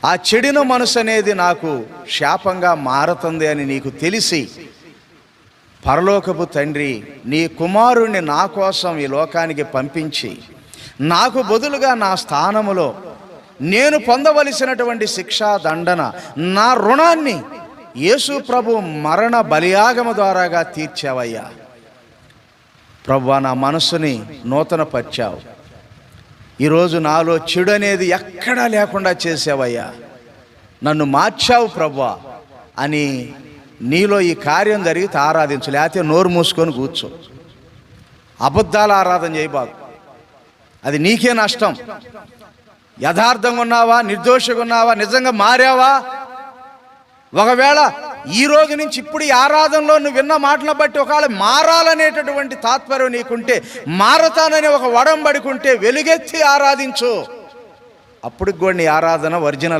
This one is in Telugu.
ఆ చెడిన మనసు అనేది నాకు శాపంగా మారుతుంది అని నీకు తెలిసి పరలోకపు తండ్రి నీ కుమారుణ్ణి నా కోసం ఈ లోకానికి పంపించి నాకు బదులుగా నా స్థానములో నేను పొందవలసినటువంటి శిక్షా దండన నా రుణాన్ని యేసు ప్రభు మరణ బలియాగము ద్వారాగా తీర్చావయ్యా. ప్రభువా, నా మనస్సుని నూతనపరిచావు. ఈరోజు నాలో చెడు అనేది ఎక్కడా లేకుండా చేసావయ్యా. నన్ను మార్చావు ప్రభువా అని నీలో ఈ కార్యం జరిగితే ఆరాధించు, లేకపోతే నోరు మూసుకొని కూర్చో. అబద్ధాల ఆరాధన చేయబాకు, అది నీకే నష్టం. యథార్థంగా ఉన్నావా, నిర్దోషంగా ఉన్నావా, నిజంగా మారావా? ఒకవేళ ఈ రోజు నుంచి ఇప్పుడు ఈ ఆరాధనలో నువ్వు విన్న మాటలను బట్టి ఒకవేళ మారాలనేటటువంటి తాత్పర్యం నీకుంటే, మారతానని ఒక వడంబడుకుంటే వెలుగెత్తి ఆరాధించు. అప్పుడు కూడా నీ ఆరాధన ఒరిజినల్.